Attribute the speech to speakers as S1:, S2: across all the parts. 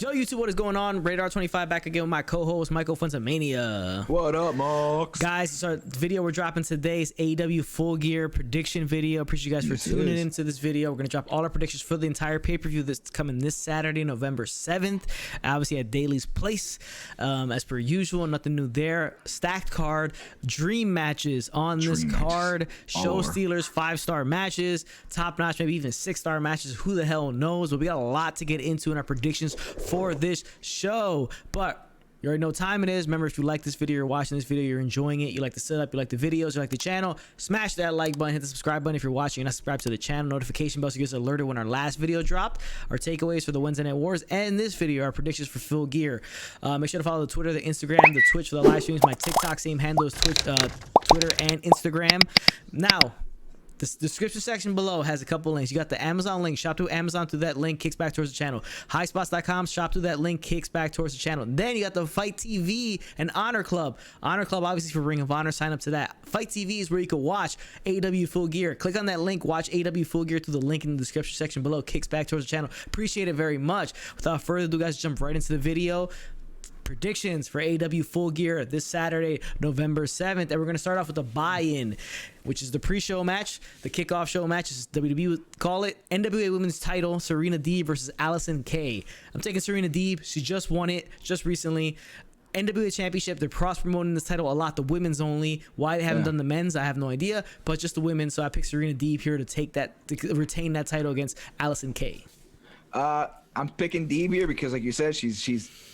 S1: Yo, YouTube, what is going on? Radar 25 back again with my co-host, Michael Fontamania.
S2: What up, Mox?
S1: Guys, so the video we're dropping today is AEW Full Gear prediction video. Appreciate you guys for tuning into this video. We're going to drop all our predictions for the entire pay-per-view that's coming this Saturday, November 7th. Obviously at Daly's Place. As per usual, nothing new there. Stacked card, dream matches on this card. Show stealers, 5-star matches, top-notch, maybe even 6-star matches. Who the hell knows? But we got a lot to get into in our predictions for this show. But you already know what time it is. Remember, if you like this video, you're watching this video, you're enjoying it, you like the setup, you like the videos, you like the channel, smash that like button, hit the subscribe button if you're watching and not subscribed to the channel. Notification bell so you get alerted when our last video dropped, our takeaways for the Wednesday Night Wars, and this video, our predictions for Full Gear. Make sure to follow the Twitter, the Instagram, the Twitch for the live streams, my TikTok, same handle as Twitter and Instagram. Now, the description section below has a couple links. You got the Amazon link. Shop through Amazon through that link. Kicks back towards the channel. Highspots.com. Shop through that link. Kicks back towards the channel. Then you got the Fight TV and Honor Club. Honor Club, obviously, for Ring of Honor. Sign up to that. Fight TV is where you can watch AEW Full Gear. Click on that link. Watch AEW Full Gear through the link in the description section below. Kicks back towards the channel. Appreciate it very much. Without further ado, guys, jump right into the video. Predictions for AEW Full Gear this Saturday, November 7th. And we're going to start off with the buy-in, which is the pre-show match. The kickoff show match, as WWE would call it. NWA Women's title, Serena Deeb versus Allison Kay. I'm taking Serena Deeb. She just won it just recently. NWA Championship, they're cross-promoting this title a lot, the women's only. Why they haven't done the men's, I have no idea. But just the women, so I picked Serena Deeb here to take that, to retain that title against Allison Kay.
S2: I'm picking Deeb here because, like you said, she's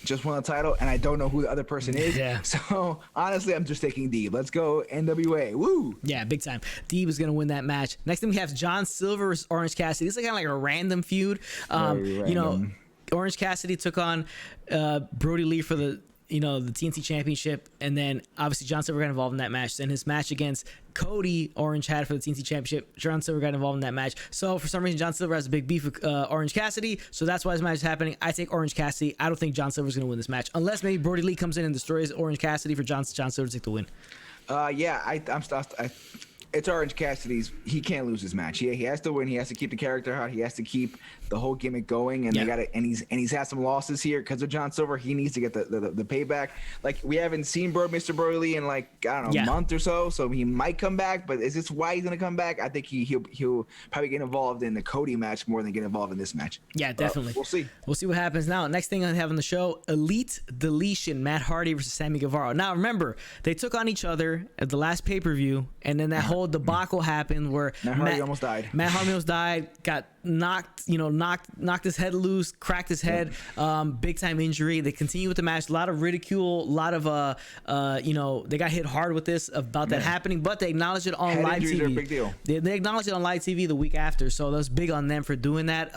S2: just won the title, and I don't know who the other person is.
S1: Yeah.
S2: So honestly, I'm just taking Deeb. Let's go NWA. Woo!
S1: Yeah, big time. Deeb is gonna win that match. Next thing we have John Silver versus Orange Cassidy. This is kind of like a random feud. You know, Orange Cassidy took on Brody Lee for the the TNT Championship, and then obviously John Silver got involved in that match. Then his match against Cody, Orange had for the TNT Championship. John Silver got involved in that match. So for some reason, John Silver has a big beef with Orange Cassidy. So that's why this match is happening. I take Orange Cassidy. I don't think John Silver's going to win this match. Unless maybe Brody Lee comes in and destroys Orange Cassidy for John Silver to take the win.
S2: It's Orange Cassidy's. He can't lose his match. He has to win. He has to keep the character hot. He has to keep the whole gimmick going. And they got it. And he's had some losses here because of John Silver. He needs to get the payback. Like, we haven't seen Mr. Brody Lee in, like, I don't know, a month or so. So he might come back. But is this why he's gonna come back? I think he'll probably get involved in the Cody match more than get involved in this match.
S1: Yeah, definitely.
S2: We'll see.
S1: We'll see what happens. Now, next thing I have on the show: Elite Deletion, Matt Hardy versus Sammy Guevara. Now, remember, they took on each other at the last pay-per-view, and then that whole debacle happened where
S2: Matt Hardy almost died.
S1: Matt Hardy almost died. Got knocked his head loose, cracked his head. Big time injury. They continue with the match. A lot of ridicule. A lot of they got hit hard with this about that happening, but they acknowledged it on
S2: Head
S1: live
S2: injuries
S1: TV.
S2: are a big deal.
S1: They acknowledged it on live TV the week after, so that was big on them for doing that.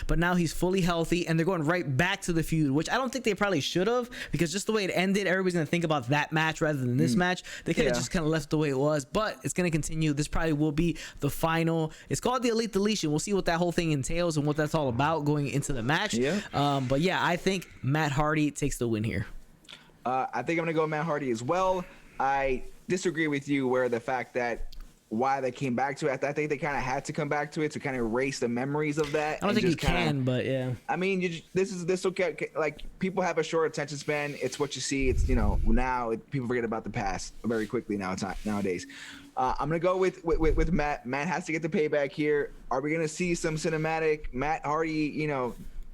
S1: But now he's fully healthy, and they're going right back to the feud, which I don't think they probably should have, because just the way it ended, everybody's gonna think about that match rather than this match. They could have just kind of left the way it was, but it's gonna continue. This probably will be the final. It's called the Elite Deletion. We'll see what that whole thing entails and what that's all about going into the match. But yeah, I think Matt Hardy takes the win here.
S2: I think I'm gonna go Matt Hardy as well. I disagree with you where the fact that why they came back to it. I think they kind of had to come back to it to kind of erase the memories of that.
S1: I don't think you can, but yeah.
S2: I mean, this okay. Like, people have a short attention span. It's what you see. It's now people forget about the past very quickly now. It's not nowadays. I'm gonna go with Matt. Matt has to get the payback here. Are we gonna see some cinematic Matt Hardy?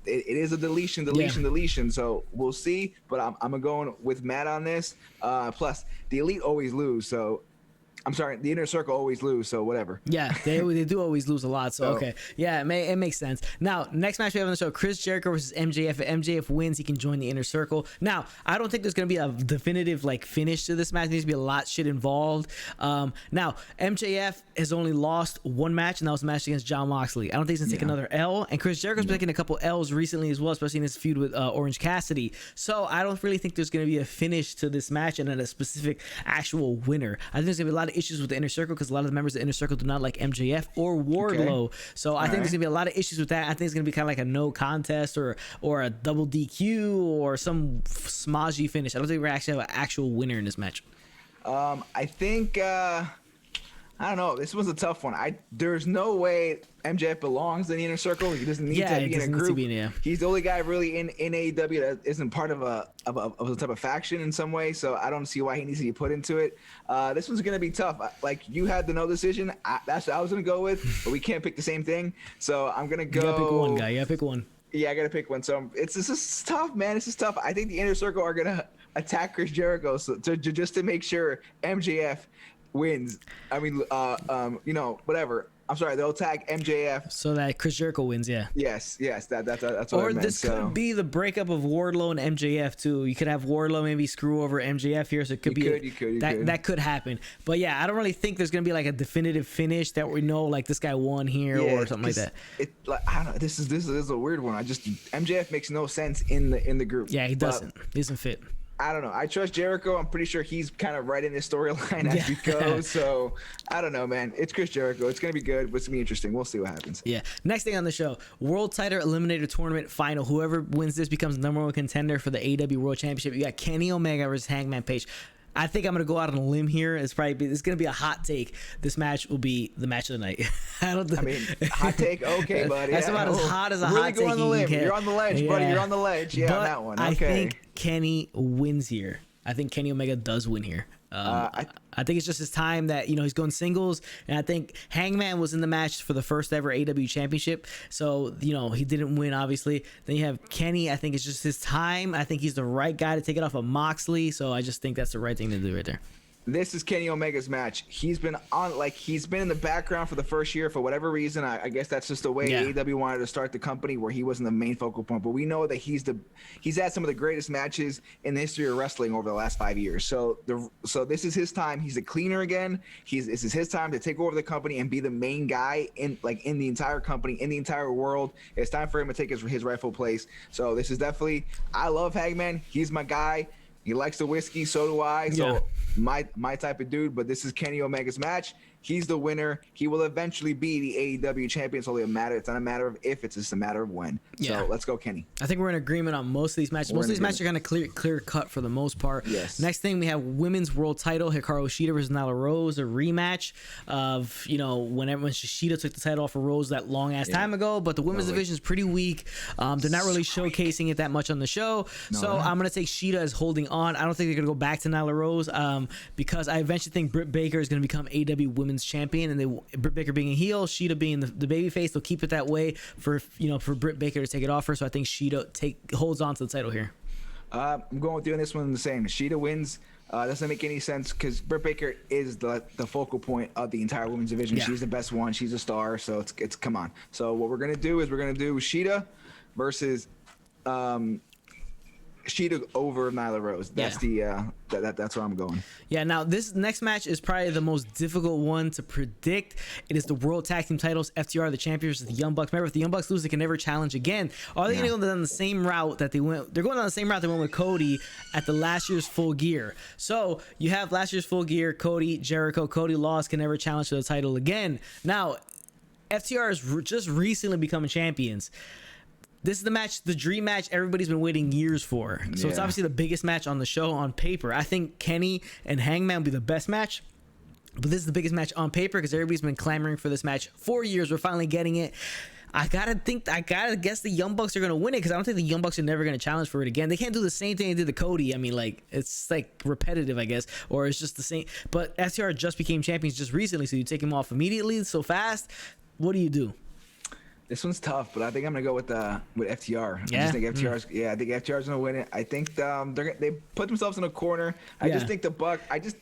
S2: It is a deletion. So we'll see. But I'm going with Matt on this. Plus, the Elite always lose. So. I'm sorry, the Inner Circle always lose, so whatever.
S1: Yeah, they do always lose a lot, so okay. Yeah, it makes sense. Now, next match we have on the show, Chris Jericho versus MJF. If MJF wins, he can join the Inner Circle. Now, I don't think there's going to be a definitive finish to this match. There needs to be a lot shit involved. Now, MJF has only lost one match, and that was a match against John Moxley. I don't think he's going to take another L, and Chris Jericho's taking a couple L's recently as well, especially in his feud with Orange Cassidy. So I don't really think there's going to be a finish to this match and then a specific actual winner. I think there's going to be a lot of issues with the Inner Circle because a lot of the members of the Inner Circle do not like MJF or Wardlow. So I think there's gonna be a lot of issues with that. I think it's gonna be kind of like a no contest or a double DQ or some smodgy finish. I don't think we're actually have an actual winner in this match.
S2: I think I don't know. This was a tough one. There's no way MJF belongs in the inner circle. He doesn't need to be in a group. He's the only guy really in AEW that isn't part of a type of faction in some way. So I don't see why he needs to be put into it. This one's gonna be tough. Like, you had the no decision. That's what I was gonna go with, but we can't pick the same thing. So I'm gonna go.
S1: You gotta pick one guy. Pick one.
S2: Yeah, I gotta pick one. So this is tough, man. This is tough. I think the inner circle are gonna attack Chris Jericho just to make sure MJF wins. I mean, whatever. I'm sorry, they'll attack MJF
S1: so that Chris Jericho wins. Yeah.
S2: Yes. That's what I meant.
S1: Or this could be the breakup of Wardlow and MJF too. You could have Wardlow maybe screw over MJF here, so it could that could happen. But yeah, I don't really think there's gonna be like a definitive finish that we know like this guy won here or something like that.
S2: I don't know. This is a weird one. MJF makes no sense in the group.
S1: Yeah, he doesn't. He doesn't fit.
S2: I don't know. I trust Jericho. I'm pretty sure he's kind of right in this storyline as we go. So I don't know, man. It's Chris Jericho. It's gonna be good. It's gonna be interesting. We'll see what happens.
S1: Yeah. Next thing on the show: World Title Eliminator Tournament Final. Whoever wins this becomes the #1 contender for the AEW World Championship. You got Kenny Omega versus Hangman Page. I think I'm gonna go out on a limb here. It's gonna be a hot take. This match will be the match of the night.
S2: I mean, hot take. Okay, buddy.
S1: That's about as hot as a
S2: really
S1: hot take.
S2: On the limb. You're on the ledge, buddy. You're on the ledge. Yeah,
S1: but
S2: on that one. Okay.
S1: I think Kenny wins here. I think Kenny Omega does win here. I think it's just his time that, he's going singles. And I think Hangman was in the match for the first ever AEW championship. So, he didn't win, obviously. Then you have Kenny. I think it's just his time. I think he's the right guy to take it off of Moxley. So I just think that's the right thing to do right there.
S2: This is Kenny Omega's match. He's been in the background for the first year for whatever reason. I guess that's just the way AEW wanted to start the company, where he wasn't the main focal point. But we know that he's had some of the greatest matches in the history of wrestling over the last 5 years. So this is his time. He's a cleaner again. This is his time to take over the company and be the main guy in the entire company, in the entire world. It's time for him to take his rightful place. So this is definitely. I love Hangman. He's my guy. He likes the whiskey, so do I. So my type of dude. But this is Kenny Omega's match. He's the winner. He will eventually be the AEW champion. It's only a matter. It's not a matter of if. It's just a matter of when. Yeah. So let's go, Kenny.
S1: I think we're in agreement on most of these matches. Most of these matches are kind of clear cut for the most part.
S2: Yes.
S1: Next thing, we have women's world title. Hikaru Shida versus Nyla Rose, a rematch of when Sheida took the title off of Rose that long ass time ago. But the women's division is pretty weak. They're not really showcasing it that much on the show. So I'm gonna take Sheida as holding on. I don't think they're gonna go back to Nyla Rose because I eventually think Britt Baker is gonna become AEW Women's Champion, and Britt Baker being a heel, Sheida being the baby face, they'll keep it that way for Britt Baker to take it off her. So I think Sheida holds on to the title here.
S2: I'm going with you on this one the same. Sheida wins. Doesn't make any sense because Britt Baker is the focal point of the entire women's division. She's the best one. She's a star. So it's come on. So what we're gonna do is we're gonna do Sheida versus Sheida over Nyla Rose. That's that's where I'm going.
S1: Yeah. Now this next match is probably the most difficult one to predict. It is the World Tag Team Titles. FTR the champions versus the Young Bucks. Remember, if the Young Bucks lose, they can never challenge again. Are they going to go down the same route that they went? They're going down the same route they went with Cody at the last year's Full Gear. So you have last year's Full Gear, Cody, Jericho. Cody lost, can never challenge for the title again. Now, FTR has just recently become champions. This is the match, the dream match everybody's been waiting years for. So it's obviously the biggest match on the show on paper. I think Kenny and Hangman will be the best match. But this is the biggest match on paper because everybody's been clamoring for this match for years. We're finally getting it. I gotta guess the Young Bucks are gonna win it because I don't think the Young Bucks are never gonna challenge for it again. They can't do the same thing they did to Cody. I mean, it's repetitive, I guess, or it's just the same. But FTR just became champions just recently, so you take him off immediately so fast. What do you do?
S2: This one's tough, but I think I'm gonna go with FTR. I just think FTR's. I think FTR's gonna win it. I think they put themselves in a corner. I just think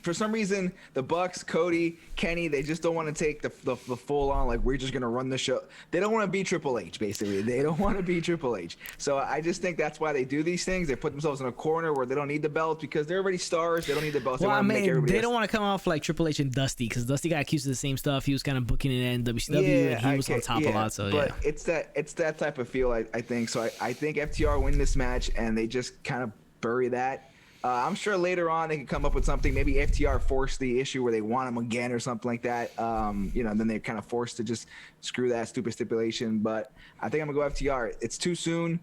S2: for some reason the Bucks, Cody, Kenny, they just don't want to take the full on we're just gonna run the show. They don't want to be Triple H. Basically, they don't want to be Triple H. So I just think that's why they do these things. They put themselves in a corner where they don't need the belts because they're already stars. They don't need the belts.
S1: Well, they don't want to come off like Triple H and Dusty because Dusty got accused of the same stuff. He was kind of booking it in WCW and he was on top a lot. So
S2: but it's that type of feel, I think. So I think FTR win this match and they just kind of bury that. I'm sure later on they can come up with something. Maybe FTR force the issue where they want him again or something like that. Then they're kind of forced to just screw that stupid stipulation. But I think I'm gonna go FTR. It's too soon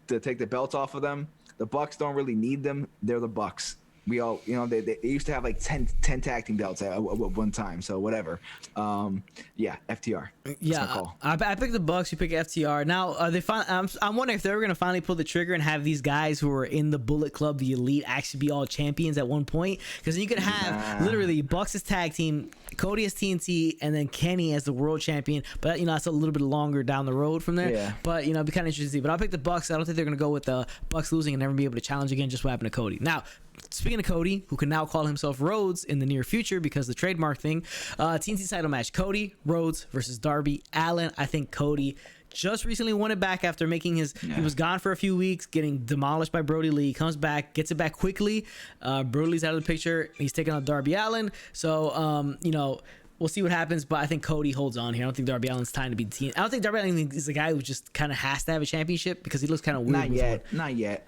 S2: to take the belts off of them. The Bucks don't really need them. They're the Bucks. we all, they used to have like 10 tag team belts at one time. So whatever. Yeah, FTR.
S1: Yeah, I picked the Bucks. You pick FTR. Now I'm wondering if they're going to finally pull the trigger and have these guys who are in the Bullet Club, the Elite, actually be all champions at one point. Because then you could have literally Bucks as tag team, Cody as TNT, and then Kenny as the world champion. But that's a little bit longer down the road from there.
S2: Yeah.
S1: But it'd be kind of interesting to see. But I'll pick the Bucks. I don't think they're going to go with the Bucks losing and never be able to challenge again. Just what happened to Cody. Now, speaking of Cody, who can now call himself Rhodes in the near future because the trademark thing, TNT title match: Cody Rhodes versus Darby Allin. I think Cody just recently won it back after making he was gone for a few weeks, getting demolished by Brody Lee. Comes back, gets it back quickly. Brody Lee's out of the picture. He's taking on Darby Allin. So we'll see what happens, but I think Cody holds on here. I don't think Darby Allin's time to be the team. I don't think Darby Allin is the guy who just kind of has to have a championship because he looks kind of weird.
S2: Not yet.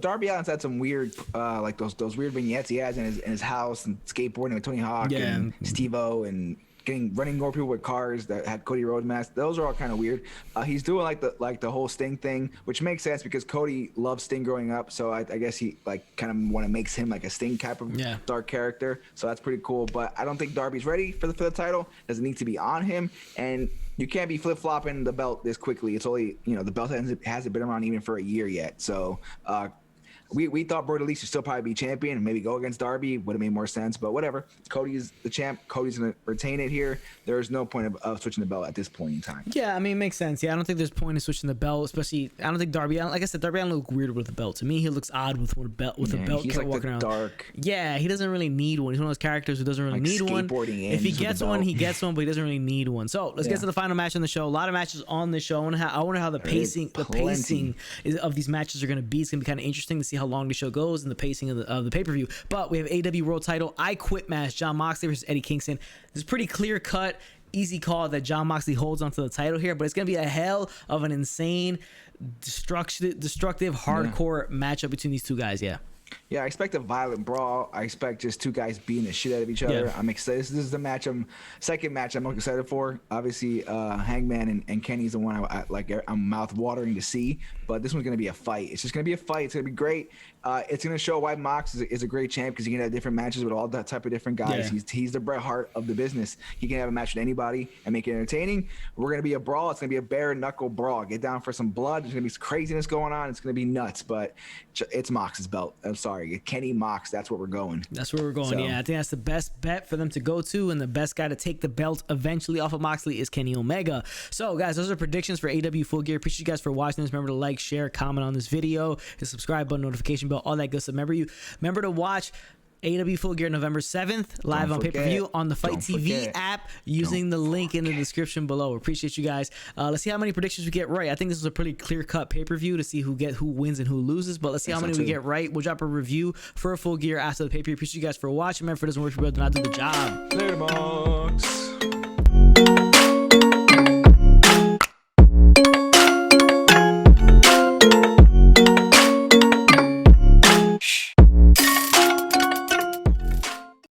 S2: Darby Allin's had some weird, like those weird vignettes he has in his house, and skateboarding with Tony Hawk and Steve-O, and running over people with cars that had Cody Rhodes masks. Those are all kind of weird. He's doing like the whole Sting thing, which makes sense because Cody loved Sting growing up. So I guess he like kind of want to makes him like a Sting type of dark character. So that's pretty cool. But I don't think Darby's ready for the title. Doesn't need to be on him, and you can't be flip flopping the belt this quickly. It's only the belt hasn't been around even for a year yet. So. We thought Brody Lee should still probably be champion and maybe go against Darby. Would have made more sense, but whatever. Cody's the champ. Cody's going to retain it here. There's no point of switching the belt at this point in time.
S1: Yeah, I mean, it makes sense. Yeah, I don't think there's point in switching the belt, especially, I don't think Darby Allin, like I said, Darby Allin looks weird with the belt. To me, he looks odd with a belt
S2: he's like
S1: walking around.
S2: Dark.
S1: Yeah, he doesn't really need one. He's one of those characters who doesn't really need one. If he gets one, he gets one, but he doesn't really need one. So let's get to the final match on the show. A lot of matches on the show. I wonder how the pacing of these matches are going to be. It's going to be kind of interesting to see how long the show goes and the pacing of the pay-per-view. But we have AEW World Title I Quit match, Jon Moxley versus Eddie Kingston. This is pretty clear cut, easy call that Jon Moxley holds onto the title here, but it's gonna be a hell of an insane destructive hardcore matchup between these two guys.
S2: Yeah, I expect a violent brawl. I expect just two guys beating the shit out of each other.
S1: Yeah.
S2: I'm excited. This is the second match I'm most excited for. Obviously, Hangman and Kenny's the one I'm mouth watering to see. But this one's gonna be a fight. It's just gonna be a fight. It's gonna be great. It's gonna show why Mox is a great champ because he can have different matches with all that type of different guys.
S1: Yeah.
S2: He's the Bret Hart of the business. He can have a match with anybody and make it entertaining. We're gonna be a brawl. It's gonna be a bare knuckle brawl. Get down for some blood. There's gonna be craziness going on. It's gonna be nuts. But it's Mox's belt. I'm sorry, Kenny Mox. That's where we're going.
S1: That's where we're going. So, yeah, I think that's the best bet for them to go to, and the best guy to take the belt eventually off of Moxley is Kenny Omega. So, guys, those are predictions for AEW Full Gear. Appreciate you guys for watching this. Remember to like, share, comment on this video, the subscribe button, notification bell, all that good stuff. Remember to watch AEW Full Gear November 7th live on pay-per-view on the Fight TV app using the link in the description below. Appreciate you guys. Let's see how many predictions we get right. I think this is a pretty clear-cut pay-per-view to see who wins and who loses, but let's see how many we get right. We'll drop a review for a Full Gear after the pay-per-view. Appreciate you guys for watching. Remember, if it doesn't work for you, do not do the job.
S2: Later, Mox.